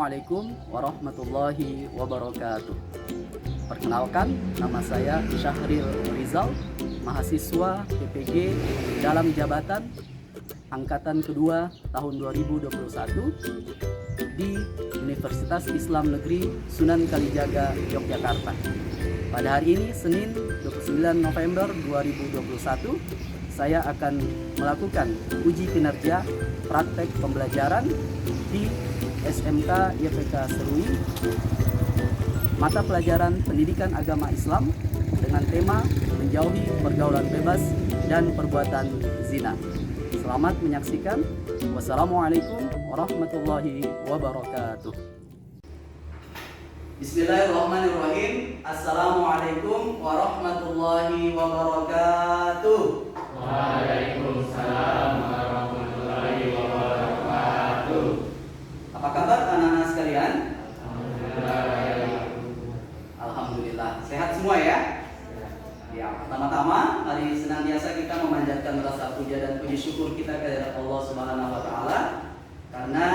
Assalamualaikum warahmatullahi wabarakatuh. Perkenalkan, nama saya Syahril Rizal, mahasiswa PPG dalam jabatan angkatan kedua tahun 2021 di Universitas Islam Negeri Sunan Kalijaga, Yogyakarta. Pada hari ini, Senin 29 November 2021, saya akan melakukan uji kinerja praktek pembelajaran di SMK YPK Serui, mata pelajaran Pendidikan Agama Islam dengan tema menjauhi pergaulan bebas dan perbuatan zina. Selamat menyaksikan. Wassalamualaikum warahmatullahi wabarakatuh. Bismillahirrahmanirrahim. Assalamualaikum warahmatullahi wabarakatuh. Waalaikumsalam warahmatullahi wabarakatuh. Apa kabar anak-anak sekalian? Alhamdulillah. Alhamdulillah. Sehat semua ya? Ya, pertama-tama mari senantiasa kita memanjatkan rasa puja dan puji syukur kita kepada Allah Subhanahu wa taala karena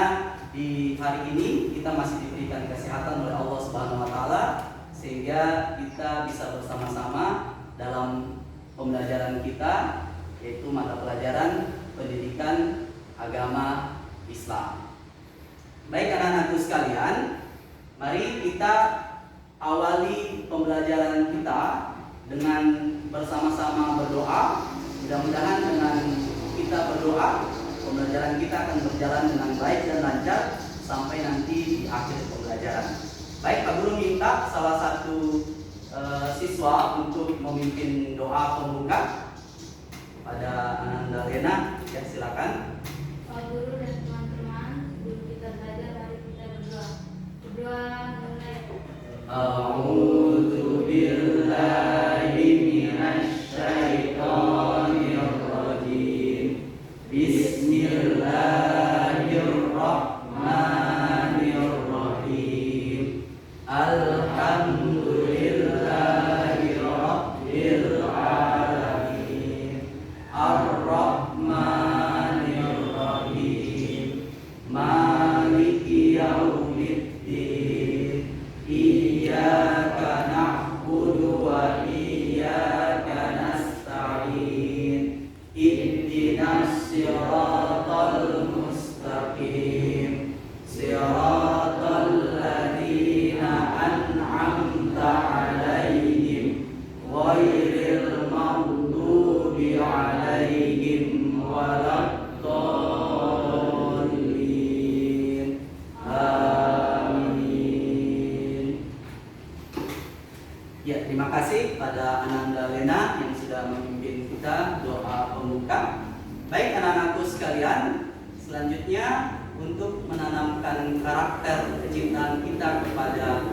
di hari ini kita masih diberikan kesehatan oleh Allah Subhanahu wa taala sehingga kita bisa bersama-sama dalam pembelajaran kita, yaitu mata pelajaran Pendidikan Agama Islam. Baik anak-anakku sekalian, mari kita awali pembelajaran kita dengan bersama-sama berdoa. Mudah-mudahan dengan kita berdoa, pembelajaran kita akan berjalan dengan baik dan lancar sampai nanti di akhir pembelajaran. Baik, Pak Guru minta salah satu siswa untuk memimpin doa pembuka pada Ananda Lena. Ya, silakan. Pak Guru dan teman-teman, sebelum kita belajar, mari kita berdoa. Berdoa mulai. A'udzu billahi minasy syaithanir rajim. Bismillahirrahmanirrahim. Alhamdulillahi rabbil alamin. Ar-Rahmanir Rahim. Maliki yaumiddin. Iyyaka na'budu wa iyyaka nasta'in. Ihdinas siratal mustaqim. Siratal ladzina an'amta 'alaihim ghairil maghdubi 'alaihim waladdallin. Amin. Ya, terima kasih pada Ananda Lena yang sudah memimpin kita doa pembuka. Baik anak-anakku sekalian, selanjutnya untuk menanamkan karakter kecintaan kita kepada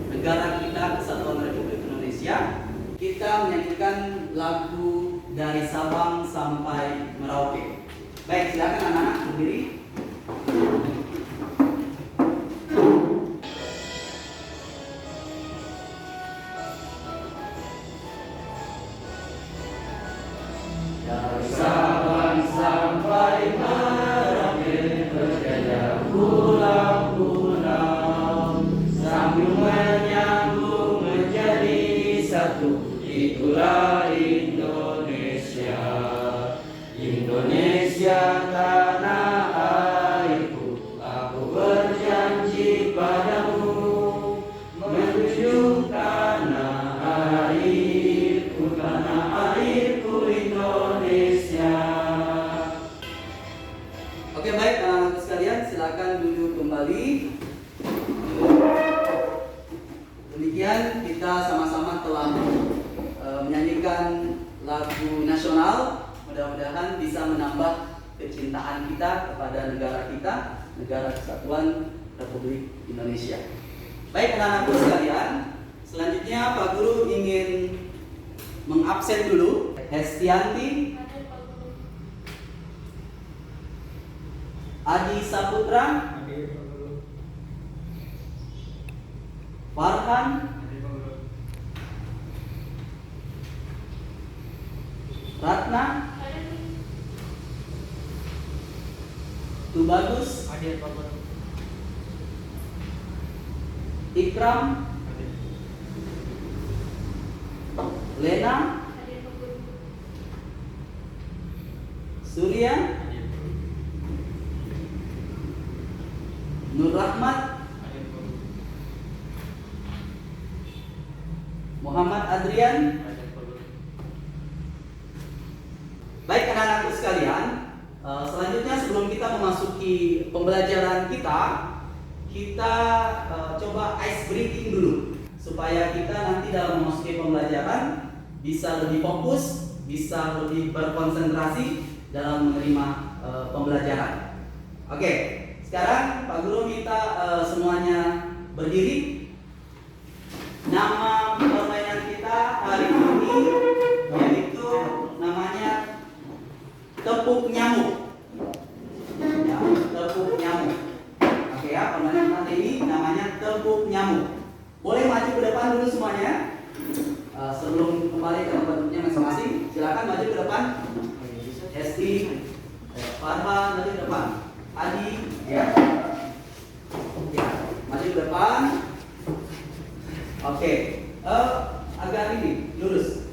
negara kita, Kesatuan Republik Indonesia, kita menyanyikan lagu Dari Sabang Sampai Merauke. Baik, silakan anak-anak berdiri. Dari Sabang sampai Merauke berjajah pulau-pulau, sambil menyambung menjadi satu. Itulah Indonesia, Indonesia tanah airku. Aku berjanji padamu menunjuk tanah airku, tanah airku Indonesia. Oke, baik anak-anak sekalian, silakan duduk kembali. Demikian kita sama-sama telah menyanyikan lagu nasional. Mudah-mudahan bisa menambah kecintaan kita kepada negara kita, negara Kesatuan Republik Indonesia. Baik anak-anakku sekalian, selanjutnya Pak Guru ingin mengabsen dulu Hestianti, Hadir Pak Guru. Adi Saputra, Farhan, Ratna, Tu Bagus, Hadir Pak Guru. Ikram, Lena, Hadir Pak Guru. Surya, Nur Rahmat, Muhammad Adrian. Baik anak-anakku sekalian, selanjutnya sebelum kita memasuki pembelajaran kita coba ice breaking dulu supaya kita nanti dalam memasuki pembelajaran bisa lebih fokus, bisa lebih berkonsentrasi dalam menerima pembelajaran. Oke, sekarang Pak Guru minta semuanya berdiri. Nama permainan kita hari ini yaitu namanya tepuk nyamuk. Ya, tepuk nyamuk. Oke ya, permainan hari ini namanya tepuk nyamuk. Boleh maju ke depan dulu semuanya. Sebelum kembali ke tempatnya masing-masing, silakan maju ke depan. Esti, Farhan maju ke depan. Adi, ya. Ya, maju ke depan. Oke, agak ini lurus.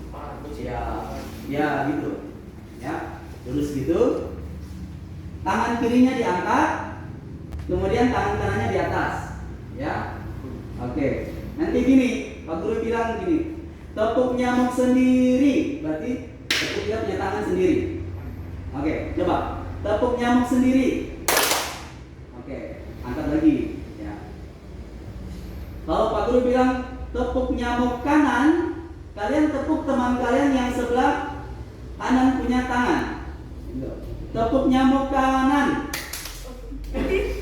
Ya, gitu. Ya, lurus gitu. Tangan kirinya diangkat, kemudian tangan kanannya di atas. Ya, oke. Nanti gini, Pak Guru bilang gini, tepuk nyamuk sendiri, berarti tepuk dia punya tangan sendiri. Oke, coba tepuk nyamuk sendiri. Oke, angkat lagi. Ya. Kalau Pak Guru bilang tepuk nyamuk kanan, kalian tepuk teman kalian yang sebelah kanan punya tangan. Tepuk nyamuk kanan.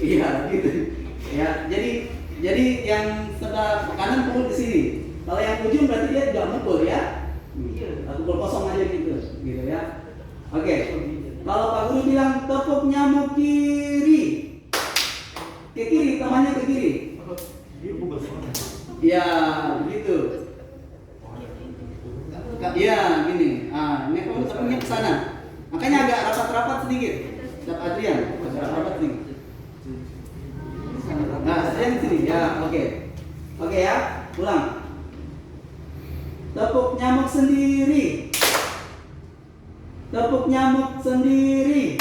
Iya, gitu. Ya, jadi yang sebelah kanan pukul ke sini. Kalau yang ujung berarti dia tidak mukul ya. Pukul kosong aja gitu ya. Oke. Kalau Pak Guru bilang tepuk nyamuk kiri. Ke kiri, temannya ke kiri. Ya, begitu. Iya, gini. Ini kamu tepuknya ke sana. Makanya agak rapat-rapat sedikit. Dapat Adrian, agak rapat sedikit. Nah, Adrian sini. Ya, oke. Oke ya, ulang. Tepuk nyamuk sendiri. Tepuk nyamuk sendiri.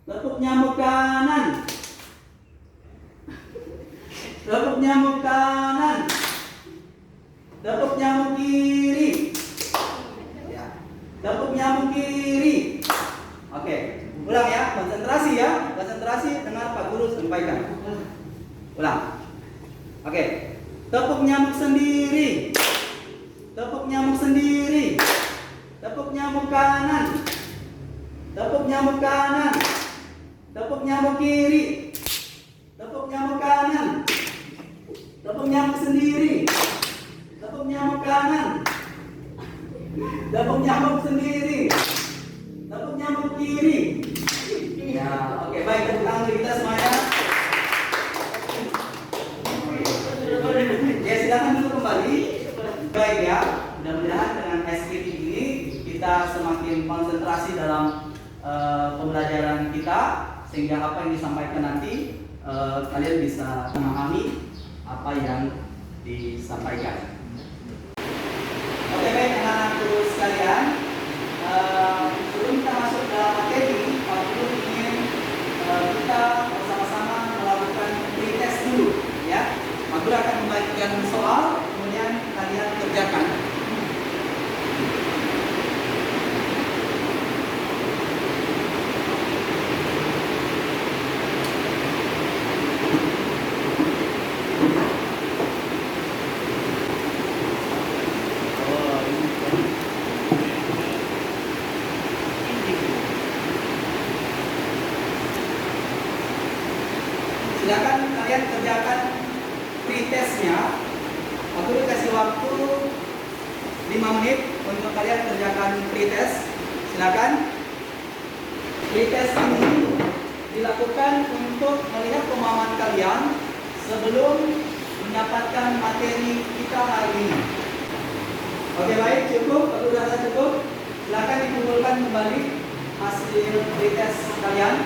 Tepuk nyamuk kanan. Tepuk nyamuk kanan. Tepuk nyamuk kiri. Tepuk nyamuk kiri. Oke, ulang ya, konsentrasi ya. Konsentrasi dengar Pak Guru sampaikan. Ulang. Oke. Tepuk nyamuk sendiri. Tepuk nyamuk sendiri. Tepuk nyamuk kanan. Tepuk nyamuk kanan. Tepuk nyamuk kiri. Tepuk nyamuk kanan. Tepuk nyamuk sendiri. Tepuk nyamuk kanan. Tepuk nyamuk sendiri. Tepuk nyamuk kiri. Ya, oke, baik, tepuk tangan kita semuanya. Ya, silakan dulu kembali. Baik ya, mudah-mudahan dengan SPT ini kita semakin konsentrasi dalam pembelajaran kita, sehingga apa yang disampaikan nanti kalian bisa memahami apa yang disampaikan. Oke, baik anak-anakku sekalian, sebelum kita masuk dalam materi, Pak Guru ingin kita bersama-sama melakukan pretest dulu, ya. Pak Guru akan membagikan soal, kemudian kalian kerjakan. Silakan kalian kerjakan pretestnya. Aku dikasih waktu 5 menit untuk kalian kerjakan pretest. Silakan. Pretest ini dilakukan untuk melihat pemahaman kalian sebelum mendapatkan materi kita hari ini. Oke, baik, cukup. Aku rasa cukup. Silakan dikumpulkan kembali hasil pretest kalian.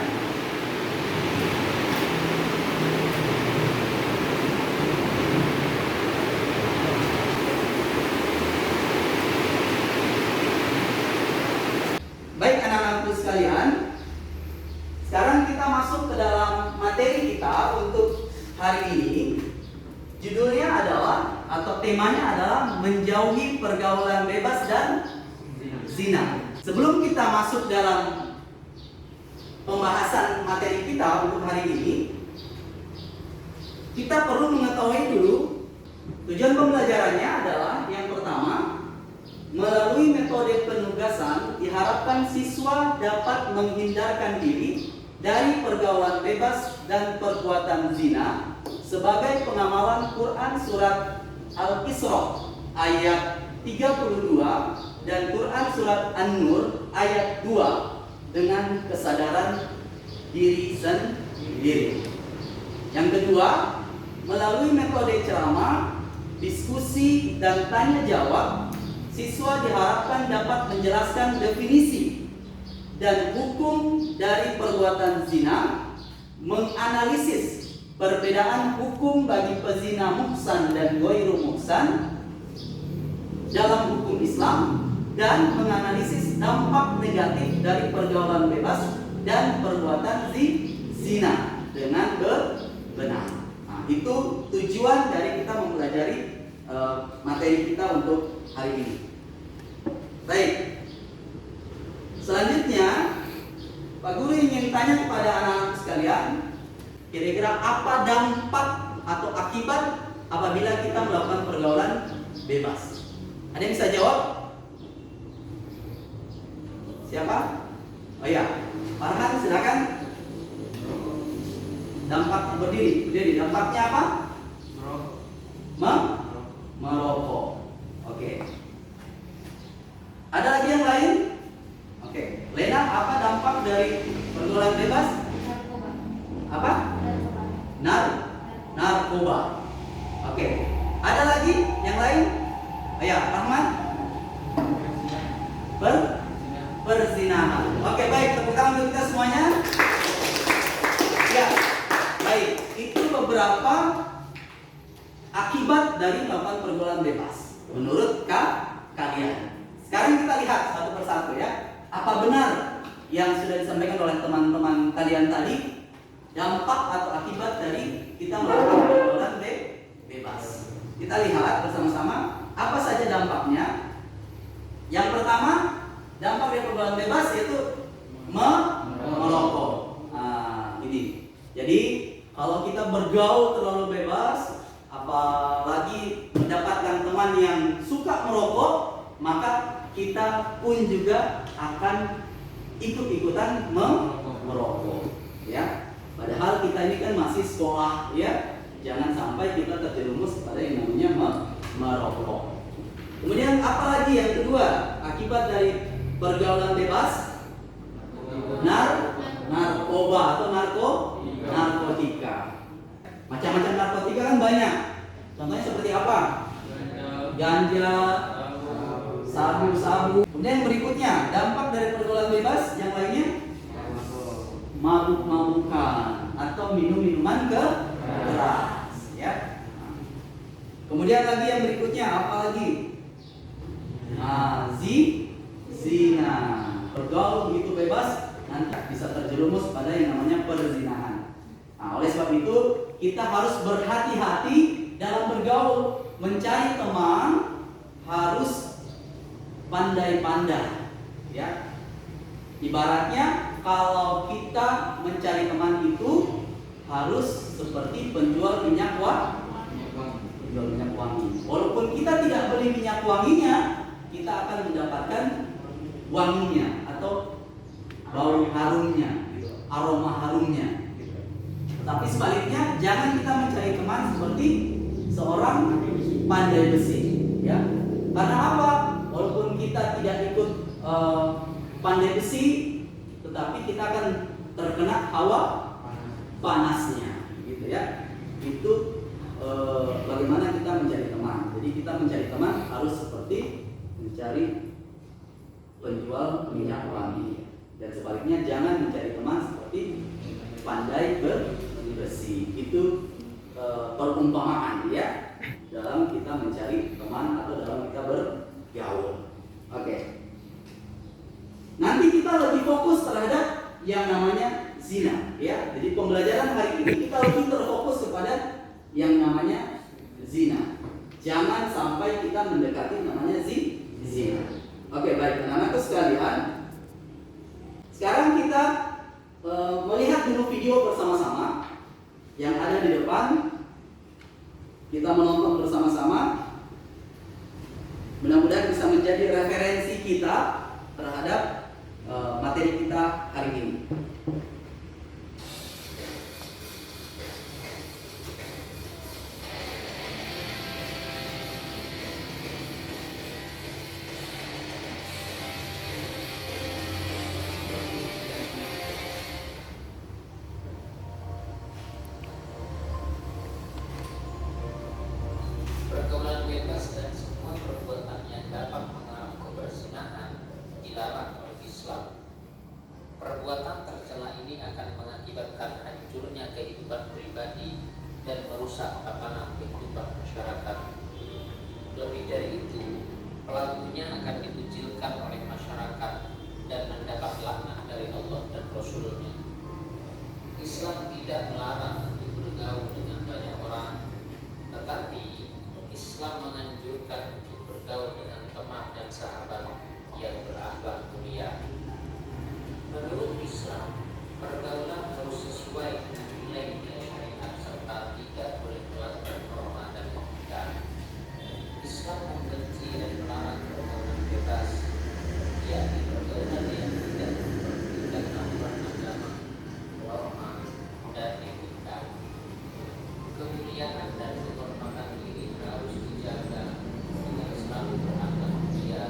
hari ini judulnya adalah atau temanya adalah menjauhi pergaulan bebas dan zina. Sebelum kita masuk dalam pembahasan materi kita untuk hari ini, kita perlu mengetahui dulu tujuan pembelajarannya adalah yang pertama, melalui metode penugasan diharapkan siswa dapat menghindarkan diri dari pergaulan bebas dan perbuatan zina sebagai pengamalan Quran surat Al-Isra ayat 32 dan Quran surat An-Nur ayat 2 dengan kesadaran diri sendiri. Yang kedua, melalui metode ceramah, diskusi, dan tanya jawab, siswa diharapkan dapat menjelaskan definisi dan hukum dari perbuatan zina, menganalisis perbedaan hukum bagi pezina muhsan dan ghairu muhsan dalam hukum Islam, dan menganalisis dampak negatif dari pergaulan bebas dan perbuatan zina dengan benar. Nah, itu tujuan dari kita mempelajari materi kita untuk hari ini. Baik. Selanjutnya, Pak Guru ingin tanya kepada anak-anak sekalian, kira-kira apa dampak atau akibat apabila kita melakukan pergaulan bebas? Ada yang bisa jawab? Siapa? Oh iya, Farhan silakan. Dampak berdiri. Dampaknya apa? Merokok. Oke. Ada lagi yang lain? Oke. Lena, apa dampak dari pergaulan bebas? Narkoba. Apa? Narkoba. Oke. Ada lagi yang lain? Ya, Rahman. Perzinahan. Oke, baik. Tepuk tangan untuk kita semuanya. Ya, baik. Itu beberapa akibat dari melakukan pergaulan bebas menurut kalian. Sekarang kita lihat satu persatu ya. Apa benar yang sudah disampaikan oleh teman-teman kalian tadi? Dampak atau akibat dari kita melakukan pergaulan bebas. Kita lihat bersama-sama apa saja dampaknya. Yang pertama, dampak dari pergaulan bebas yaitu merokok. Nah, ini. Jadi kalau kita bergaul terlalu bebas, apalagi mendapatkan teman yang suka merokok, maka kita pun juga akan ikut-ikutan merokok, ya. Padahal kita ini kan masih sekolah, ya. Jangan sampai kita terjerumus pada yang namanya merokok. Kemudian apa lagi yang kedua akibat dari pergaulan bebas? Narkoba atau narkotika. Macam-macam narkotika kan banyak. Contohnya seperti apa? Ganja, sabu. Kemudian berikutnya, dampak dari pergaulan bebas yang lainnya mabuk-mabukan atau minum-minuman keras, ya. Kemudian lagi yang berikutnya apa lagi? Zina. Bergaul begitu bebas nanti bisa terjerumus pada yang namanya perzinahan. Nah, oleh sebab itu kita harus berhati-hati dalam bergaul, mencari teman harus pandai-pandai, ya. Ibaratnya kalau kita mencari teman itu harus seperti penjual minyak wangi. Walaupun kita tidak beli minyak wanginya, kita akan mendapatkan wanginya atau bau harumnya, gitu, aroma harumnya. Gitu. Tapi sebaliknya, jangan kita mencari teman seperti seorang pandai besi, ya. Karena apa? Walaupun kita tidak ikut pandai besi, tetapi kita akan terkena hawa panasnya, gitu ya. Itu bagaimana kita mencari teman. Jadi kita mencari teman harus seperti mencari penjual minyak wangi, dan sebaliknya jangan mencari teman seperti pandai besi. Itu perumpamaan, ya, dalam kita mencari teman atau dalam kita bergaul. Oke. Nanti kita lebih fokus terhadap yang namanya zina, ya. Jadi pembelajaran hari ini kita lebih terfokus kepada yang namanya zina. Jangan sampai kita mendekati namanya zina. Oke, baik anak-anakku sekalian. Sekarang kita melihat dulu video bersama-sama yang ada di depan. Kita menonton bersama-sama. Mudah-mudahan bisa menjadi referensi kita terhadap materi kita hari ini. Pergaulan bebas dan semua perbuatan yang dapat mengarah ke perzinahan dilarang oleh Islam. Perbuatan tercela ini akan mengakibatkan hancurnya kehidupan pribadi dan merusak tatanan kehidupan masyarakat. Lebih dari itu, pelakunya akan dikucilkan oleh masyarakat dan mendapat laknat dari Allah dan Rasul-Nya. Islam tidak melarang untuk bergaul dengan banyak orang, tetapi Islam menganjurkan untuk bergaul dengan teman dan sahabat yang berakhlak mulia. Menurut Islam, pergaulan harus sesuai dengan nilai-nilai syariat serta tidak boleh melanggar norma dan etika. Islam membenci dan melarang pergaulan bebas, yakni pergaulan yang tidak memperhatikan aturan agama, norma, dan etika. Kemuliaan dan kehormatan diri harus dijaga dengan selalu berakhlak mulia.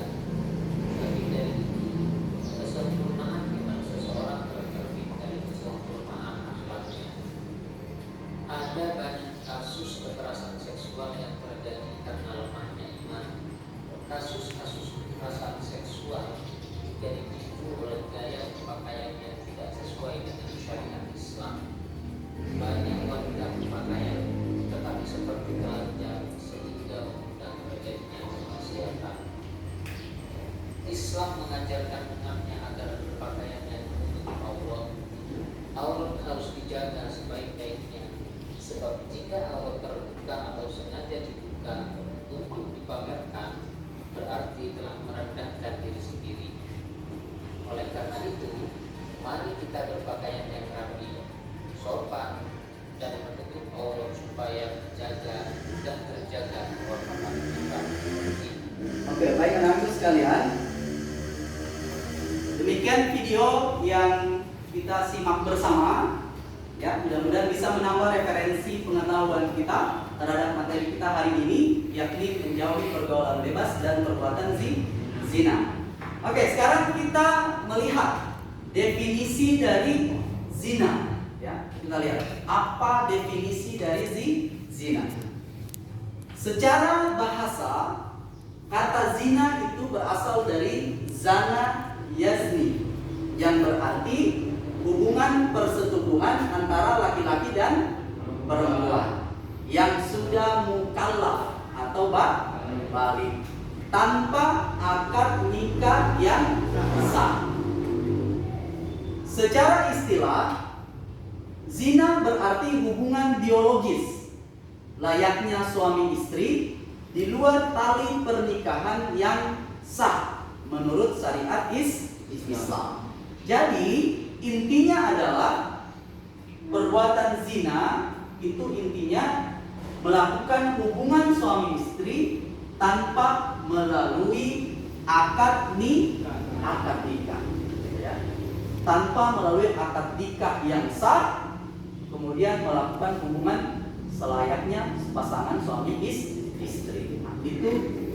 Lebih dari itu, kesempurnaan iman seseorang tercermin dari kesempurnaan akhlaknya. Ada banyak kasus kekerasan seksual yang terjadi karena lemahnya iman. Kasus-kasus kekerasan seksual juga dipicu oleh gaya pakaian yang tidak sesuai dengan syariat Islam. Banyak wanita berpakaian tetapi seperti telanjang sehingga mengundang terjadinya kemaksiatan. Islam mengajarkan umatnya agar berpakaian yang menutup aurat. Aurat harus dijaga sebaik-baiknya, sebab jika aurat terbuka atau sengaja dibuka untuk dipamerkan, berarti telah merendahkan diri sendiri. Oleh karena itu, mari kita berpakaian yang rapi, sopan, dan menutup aurat supaya menjaga dan terjaga kehormatan kita. Oke, baik anak-anakku sekalian. Demikian video yang kita simak bersama. Ya, mudah-mudahan bisa menambah referensi pengetahuan kita terhadap materi kita hari ini, yakni menjauhi pergaulan bebas dan perbuatan zina. Oke, sekarang kita melihat definisi dari zina. Ya, kita lihat apa definisi dari zina. Secara bahasa, kata zina itu berasal dari zana yazni, yang berarti hubungan persetubuhan antara laki-laki dan perempuan yang sudah mukallaf atau balik tanpa akad nikah yang sah. Secara istilah, zina berarti hubungan biologis layaknya suami istri di luar tali pernikahan yang sah menurut syariat Islam. Jadi intinya adalah perbuatan zina itu intinya melakukan hubungan suami istri tanpa melalui akad nikah, ya. Tanpa melalui akad nikah yang sah, kemudian melakukan hubungan selayaknya pasangan suami istri. Itu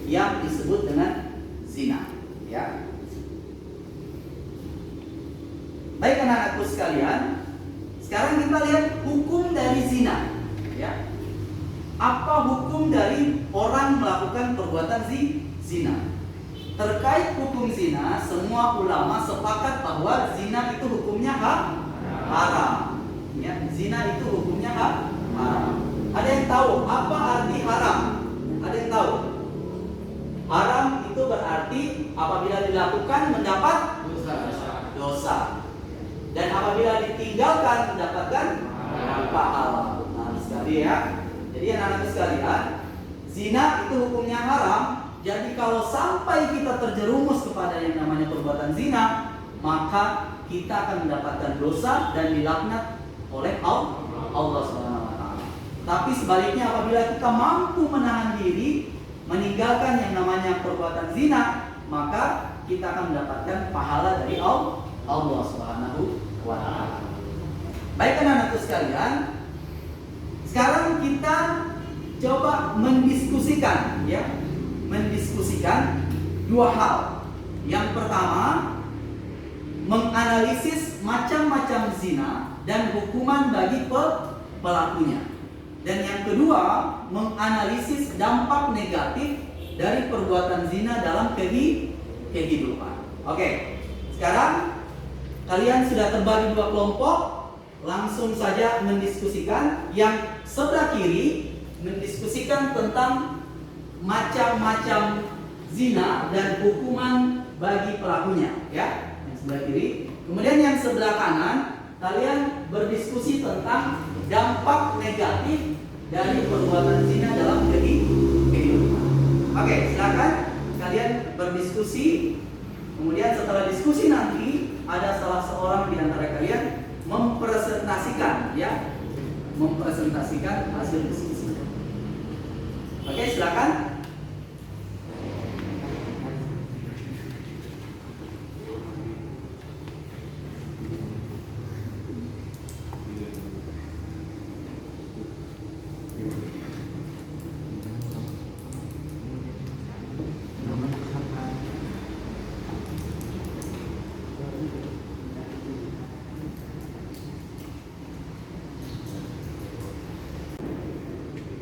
yang disebut dengan zina, ya. Baik anak-anakku sekalian, sekarang kita lihat hukum dari zina, ya. Apa hukum dari orang melakukan perbuatan zina? Terkait hukum zina, semua ulama sepakat bahwa zina itu hukumnya haram. Ya, zina itu hukumnya haram. Ada yang tahu apa arti haram? Ada yang tahu? Haram itu berarti apabila dilakukan mendapat dosa. Dan apabila ditinggalkan mendapatkan pahala. Nah, sekali ya. Jadi anak-anak sekalian, zina itu hukumnya haram. Jadi kalau sampai kita terjerumus kepada yang namanya perbuatan zina, maka kita akan mendapatkan dosa dan dilaknat oleh Allah Subhanahu wa taala. Tapi sebaliknya, apabila kita mampu menahan diri meninggalkan yang namanya perbuatan zina, maka kita akan mendapatkan pahala dari Allah Subhanahu wa taala. Baik anak-anakku sekalian, sekarang kita coba mendiskusikan dua hal. Yang pertama, menganalisis macam-macam zina dan hukuman bagi pelakunya. Dan yang kedua, menganalisis dampak negatif dari perbuatan zina dalam kehidupan. Oke, sekarang kalian sudah terbagi dua kelompok. Langsung saja mendiskusikan. Yang sebelah kiri mendiskusikan tentang macam-macam zina dan hukuman bagi pelakunya, ya. Yang sebelah kiri. Kemudian yang sebelah kanan, kalian berdiskusi tentang dampak negatif dari perbuatan zina dalam kehidupan. Oke, silakan kalian berdiskusi. Kemudian setelah diskusi nanti ada salah seorang di antara kalian mempresentasikan hasil diskusi. Oke, silakan.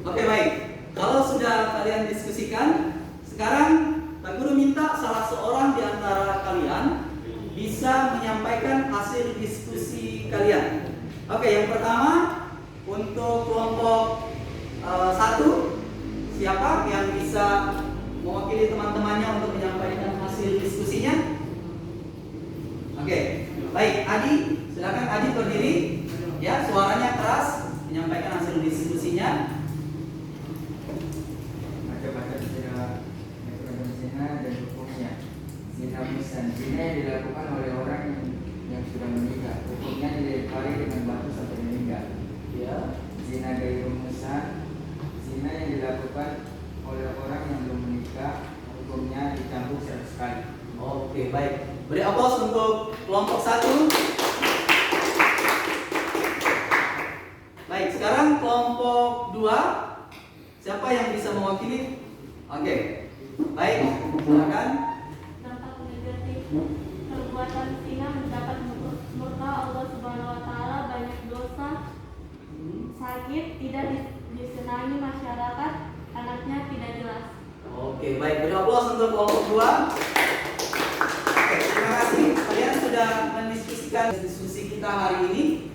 Oke, baik. Kalau sudah kalian diskusikan, sekarang Pak Guru minta salah seorang di antara kalian bisa menyampaikan hasil diskusi kalian. Oke, yang pertama untuk kelompok 1, siapa yang bisa mewakili teman-temannya untuk menyampaikan hasil diskusinya? Oke, baik. Adi, silakan Adi berdiri. Ya, suaranya keras, menyampaikan hasil diskusinya. Macam-macam zina dan hukumnya. Zina muhsan, zina yang dilakukan oleh orang yang sudah menikah, hukumnya dilempari dengan batu sampai meninggal. Ya. Zina gairu muhsan, zina yang dilakukan oleh orang yang belum menikah, hukumnya dicambuk 100 kali. Oke, baik. Beri aplaus untuk kelompok 1. Baik, sekarang kelompok 2. Siapa yang bisa mewakili? Oke. Baik, silakan. Dampak negatif perbuatan zina mendapat murka Allah Subhanahu wa taala, banyak dosa, sakit, tidak disenangi masyarakat, anaknya tidak jelas. Oke, baik. Beri aplaus untuk kelompok 2. Oke, terima kasih. Kalian sudah mendiskusikan diskusi kita hari ini.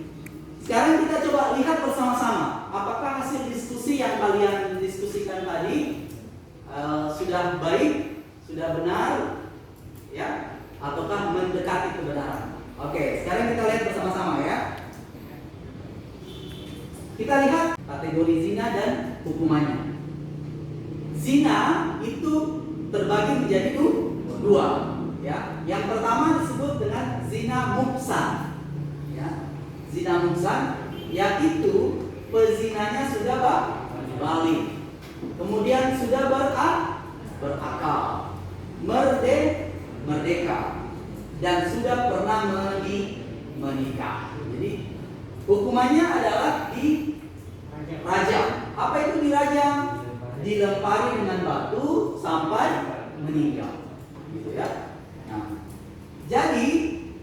Sekarang kita coba lihat bersama-sama apakah hasil diskusi yang kalian diskusikan tadi sudah baik, sudah benar, ya, ataukah mendekati kebenaran. Oke, sekarang kita lihat bersama-sama ya. Kita lihat kategori zina dan hukumannya. Zina itu terbagi menjadi dua, ya. Yang pertama disebut dengan zina muhsan, ya. Zina muhsan, yaitu pezinanya sudah balik, kemudian sudah berakal, merdeka, dan sudah pernah menikah. Jadi hukumannya adalah dirajam. Apa itu dirajam? Dilempari dengan batu sampai meninggal, gitu ya. Nah, jadi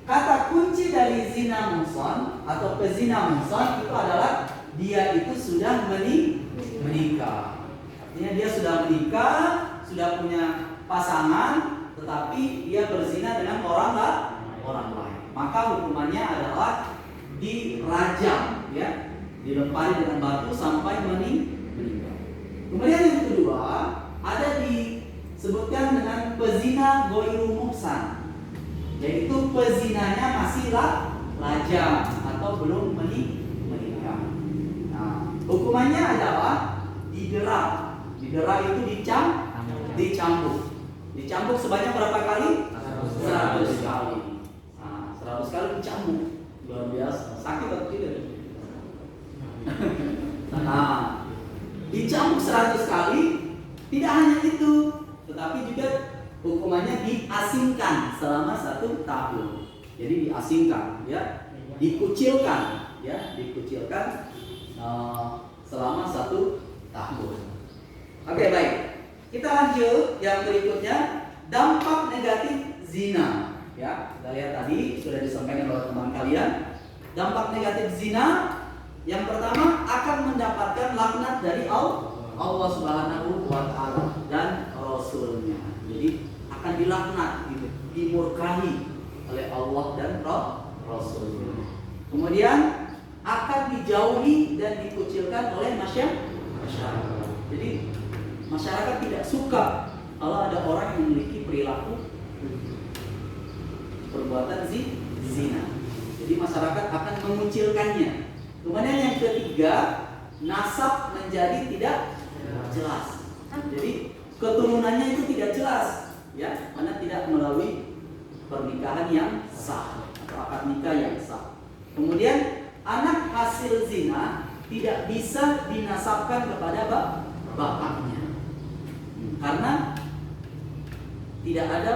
kata kunci dari zina muhsan atau pezina muhsan itu adalah dia itu sudah menikah. Artinya dia sudah menikah, sudah punya pasangan, tetapi dia berzina dengan orang lain. Maka hukumannya adalah dirajam, ya, dilempari dengan batu sampai meninggal. Kemudian yang kedua ada disebutkan dengan pezina ghairu muhsan, yaitu pezinanya masih lajang atau belum menikah. Nah, hukumannya adalah didera. Didera itu dicambuk. Dicambuk sebanyak berapa kali? 100 kali. Nah, 100 kali dicambuk. Luar biasa. Sakit atau tidak? Nah, dicambuk 100 kali. Tidak hanya itu, tetapi juga hukumannya diasingkan selama 1 tahun. Jadi diasingkan, ya, dikucilkan, ya, dikucilkan selama 1 tahun. Oke, baik. Kita lanjut yang berikutnya, dampak negatif zina. Ya, kita lihat tadi sudah disampaikan oleh teman kalian. Dampak negatif zina yang pertama akan mendapatkan laknat dari Allah Subhanahu wa Ta'ala dan Rasulnya. Jadi akan dilaknat, gitu, dimurkahi oleh Allah dan Rasulnya. Kemudian akan dijauhi dan dikucilkan oleh masyarakat. Jadi masyarakat tidak suka kalau ada orang yang memiliki perilaku perbuatan zina. Jadi masyarakat akan mengucilkannya. Kemudian yang ketiga, nasab menjadi tidak jelas. Jadi keturunannya itu tidak jelas, ya, karena tidak melalui pernikahan yang sah atau akad nikah yang sah. Kemudian anak hasil zina tidak bisa dinasabkan kepada bapaknya, karena tidak ada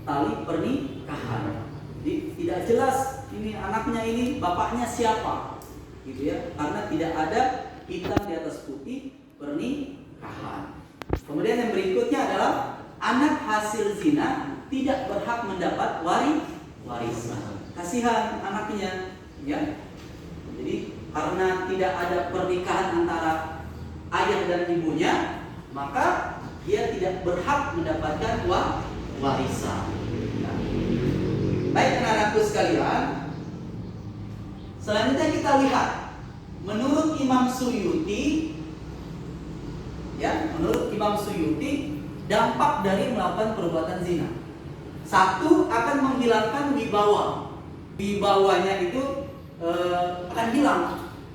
tali pernikahan. Jadi tidak jelas ini anaknya ini bapaknya siapa, gitu ya, karena tidak ada hitam di atas putih pernikahan. Kemudian yang berikutnya adalah anak hasil zina tidak berhak mendapat warisan. Kasihan anaknya, ya. Jadi karena tidak ada pernikahan antara ayah dan ibunya, maka dia tidak berhak mendapatkan warisan. Nah. Baik anak-anakku sekalian, selanjutnya kita lihat menurut Imam Suyuti, ya, menurut Imam Suyuti dampak dari melakukan perbuatan zina. Satu, akan menghilangkan wibawa. Wibawanya itu akan hilang,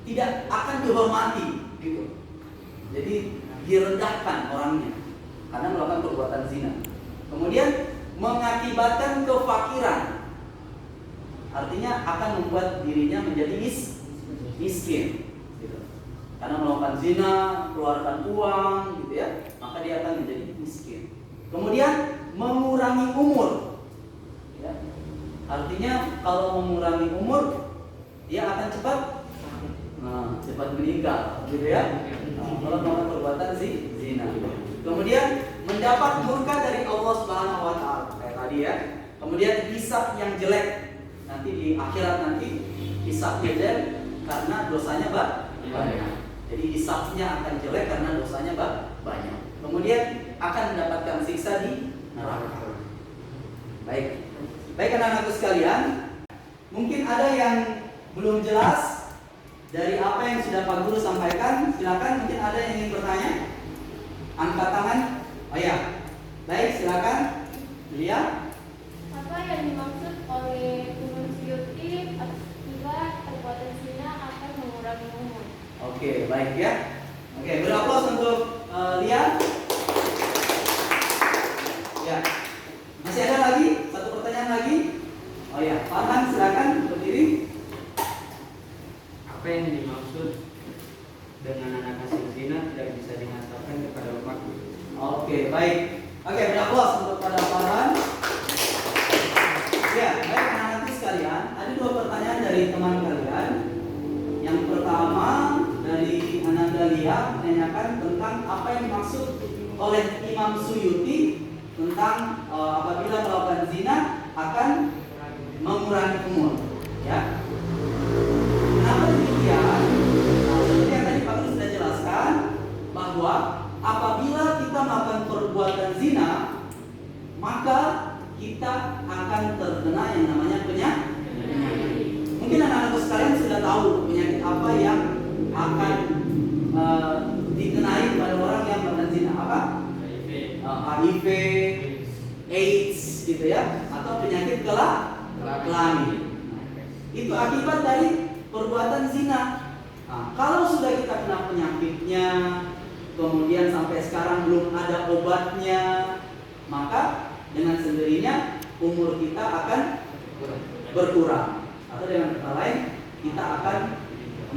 tidak akan dihormati, gitu. Jadi direndahkan orangnya karena melakukan perbuatan zina. Kemudian mengakibatkan kefakiran, artinya akan membuat dirinya menjadi miskin, gitu. Karena melakukan zina, keluarkan uang, gitu ya, maka dia akan menjadi miskin. Kemudian mengurangi umur, ya. Artinya kalau mengurangi umur, dia akan cepat meninggal, gitu ya. Kalau melakukan perbuatan zina. Kemudian mendapat murka dari Allah Subhanahu wa Ta'ala, kayak tadi ya. Kemudian hisab yang jelek, nanti di akhirat nanti hisabnya jelek karena dosanya banyak. Jadi hisabnya akan jelek karena dosanya banyak. Kemudian akan mendapatkan siksa di neraka. Baik anak-anakku sekalian, mungkin ada yang belum jelas dari apa yang sudah Pak Guru sampaikan. Silakan, mungkin ada yang ingin bertanya. Angkat tangan. Oh ya, baik, silakan. Lihat. Apa yang dimaksud oleh Imam Suyuti apabila perbuatan zina akan mengurangi umur? Oke, baik ya. Oke, beri aplaus untuk Lian. Ya. Masih ada lagi? Satu pertanyaan lagi. Oh ya, Farhan silakan berdiri. Apa yang dimaksud dengan anak hasil zina tidak bisa dinasabkan kepada bapaknya? Oke, baik. Oke, beri aplaus untuk pada Farhan. Ya, baik anak-anak sekalian, ada 2 pertanyaan dari teman kalian. Yang pertama dari Ananda Lia menanyakan tentang apa yang dimaksud oleh Imam Suyuti tentang apabila melakukan zina akan mengurangi umur, ya. Kenapa demikian? Nah, seperti yang tadi Pak Guru sudah jelaskan bahwa apabila kita melakukan perbuatan zina, maka kita akan terkena yang namanya penyakit. Mungkin anak-anak sekalian sudah tahu penyakit apa yang akan dikenai pada orang yang melakukan zina. Apa? HIV, AIDS, gitu ya, atau penyakit kelamin. Itu akibat dari perbuatan zina. Nah, kalau sudah kita kena penyakitnya, kemudian sampai sekarang belum ada obatnya, maka dengan sendirinya umur kita akan berkurang, atau dengan kata lain kita akan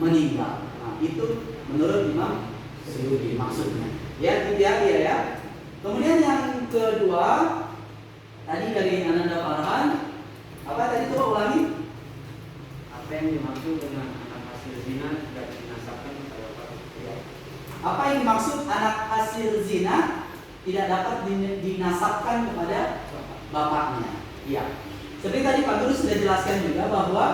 meninggal. Nah, itu menurut Imam Suyuti maksudnya. Ya, itu dia ya. Kemudian yang kedua tadi dari Ananda Farhan, apa tadi coba ulangi? Apa yang dimaksud dengan anak hasil zina tidak dinasabkan kepada bapak? Apa yang dimaksud anak hasil zina tidak dapat dinasabkan kepada bapaknya? Iya. Seperti tadi Pak Guru sudah jelaskan juga bahwa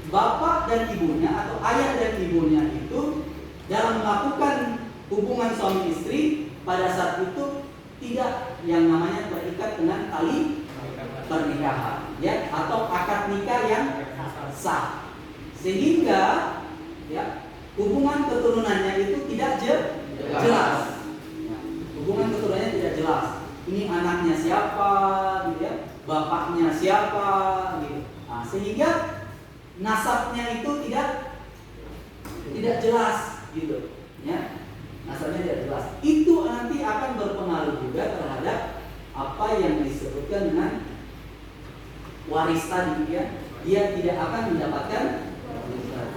bapak dan ibunya atau ayah dan ibunya itu dalam melakukan hubungan suami istri pada saat itu tidak yang namanya terikat dengan tali pernikahan, ya, atau akad nikah yang sah, sehingga ya hubungan keturunannya itu tidak jelas. Ya, hubungan keturunannya tidak jelas. Ini anaknya siapa, gitu ya, bapaknya siapa, gitu. Nah, sehingga nasabnya itu tidak jelas, gitu, ya. Nasabnya tidak jelas. Itu nanti akan berpengaruh juga terhadap apa yang disebutkan dengan waris tadi, ya. Dia tidak akan mendapatkan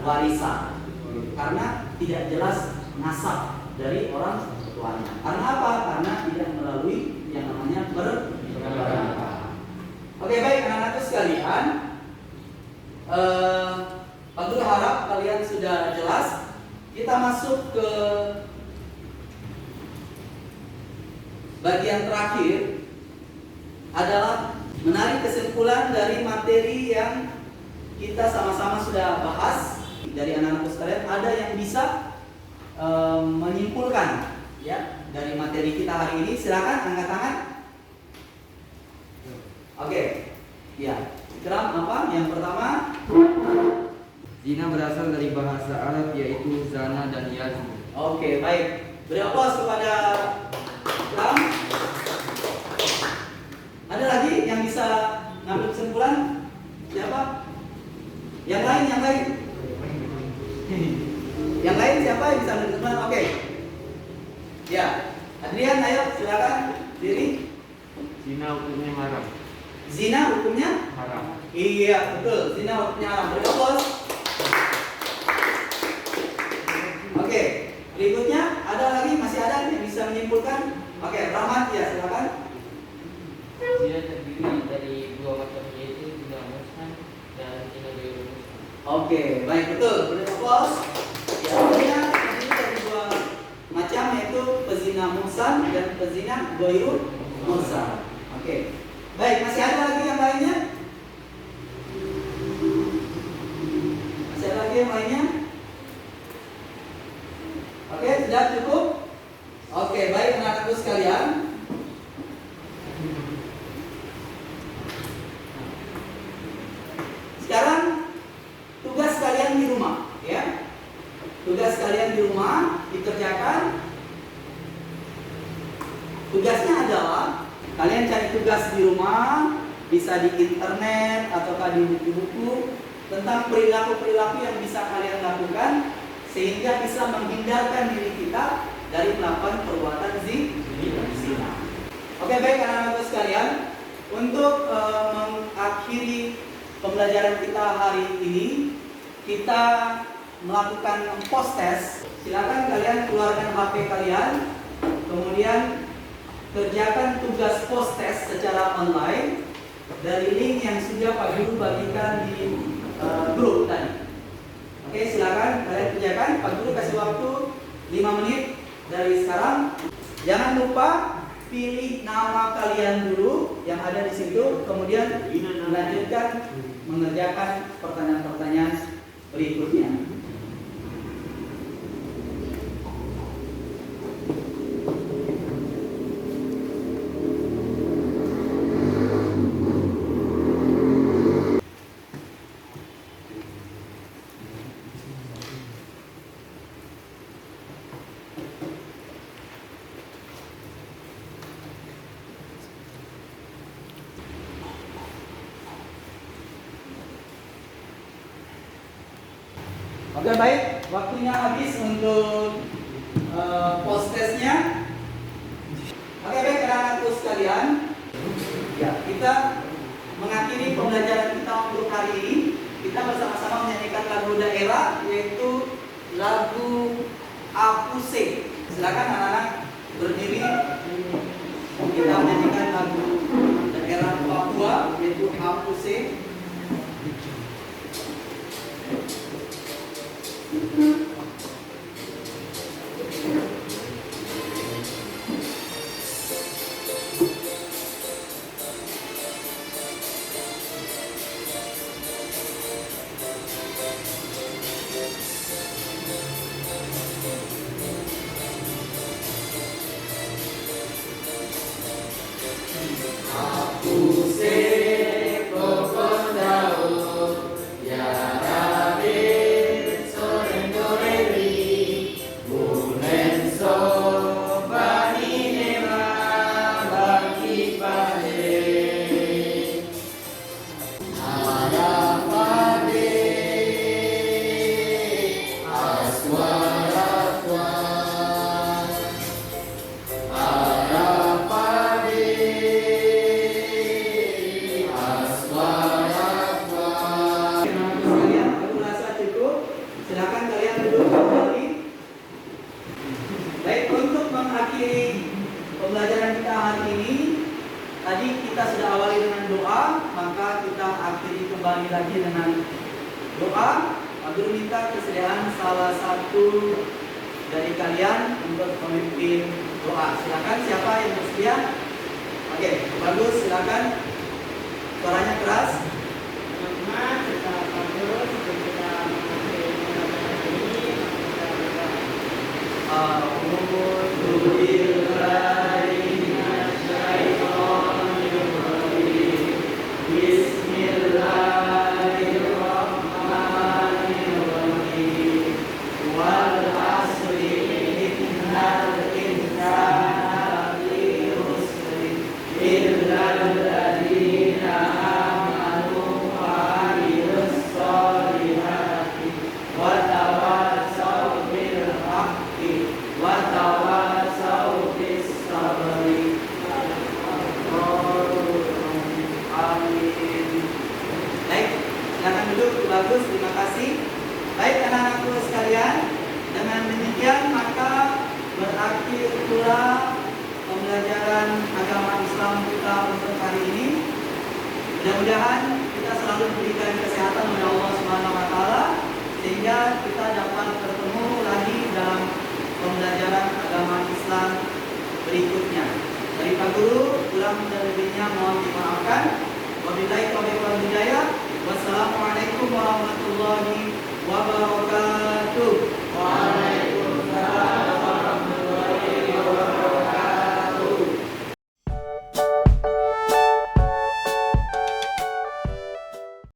warisan karena tidak jelas nasab dari orang tuanya. Karena apa? Karena tidak melalui yang namanya pernikahan. Oke, baik anak-anakku sekalian, Pak Guru harap kalian sudah jelas. Kita masuk ke bagian terakhir, adalah menarik kesimpulan dari materi yang kita sama-sama sudah bahas. Dari anak-anakku sekalian, ada yang bisa menyimpulkan ya dari materi kita hari ini? Silakan angkat tangan. Oke, ya. Ikram apa? Yang pertama, Zina berasal dari bahasa Arab yaitu zana dan yazni. oke, baik. Beri aplaus kepada Ikram. Ada lagi yang bisa ngambil kesimpulan? Siapa? Yang lain? Yang lain siapa yang bisa ngambil kesimpulan? Oke. Ya, Adrian, ayo silakan diri. Zina hukumnya haram. Zina hukumnya? Haram. Iya, betul. Zina hukumnya haram. Beri aplaus. Oke, berikutnya ada lagi, masih ada yang bisa menyimpulkan? Oke, Rahmat ya, silakan. Zina terdiri dari dua macam, yaitu zina muhsan dan zina ghairu muhsan. Oke, baik, betul. Beri aplaus. Ya, zina terdiri dari dua macam, yaitu pezina muhsan dan pezina ghairu muhsan. Oke, baik, masih ada lagi yang lainnya? Masih ada lagi yang lainnya? Oke, sudah cukup? Oke, baik anak-anakku sekalian. Sekarang tugas kalian di rumah, ya. Tugas kalian di rumah dikerjakan. Tugasnya adalah kalian cari tugas di rumah, bisa di internet ataukah di buku-buku tentang perilaku-perilaku yang bisa kalian lakukan sehingga bisa menghindarkan diri kita dari melakukan perbuatan zina. Oke, baik anak-anakku sekalian, untuk mengakhiri pembelajaran kita hari ini, kita melakukan post test. Silakan kalian keluarkan HP kalian, kemudian kerjakan tugas post test secara online dari link yang sudah Pak Guru bagikan di grup tadi. Oke, silakan kalian kerjakan. Pak Guru kasih waktu 5 menit dari sekarang. Jangan lupa pilih nama kalian dulu yang ada di situ, kemudian melanjutkan mengerjakan pertanyaan-pertanyaan berikutnya. Oke, baik, waktunya habis untuk post testnya. Oke, baik anak-anakku sekalian. Ya, kita mengakhiri pembelajaran kita untuk hari ini. Kita bersama-sama menyanyikan lagu daerah, yaitu lagu Apuse. Silakan anak-anak berdiri. Kita menyanyikan lagu daerah Papua, yaitu Apuse. Pembelajaran kita hari ini, tadi kita sudah awali dengan doa, maka kita akhiri kembali lagi dengan doa. Abdul minta kesediaan salah satu dari kalian untuk memimpin doa. Silakan, siapa yang bersedia? Oke, bagus, silakan. Suaranya keras. Teman-teman, setelah bagus, kita mengakhiri pembelajaran ini, kita berdoa. Bagus, terima kasih. Baik anak-anakku sekalian, dengan demikian maka berakhir pula pembelajaran agama Islam kita untuk hari ini. Mudah-mudahan kita selalu diberikan kesehatan oleh Allah Subhanahu wa taala sehingga kita dapat bertemu lagi dalam pembelajaran agama Islam berikutnya. Dari Pak Guru, kurang dan lebihnya mohon dimaafkan. Wabillahi taufiq wal hidayah. Wassalamualaikum warahmatullahi wabarakatuh.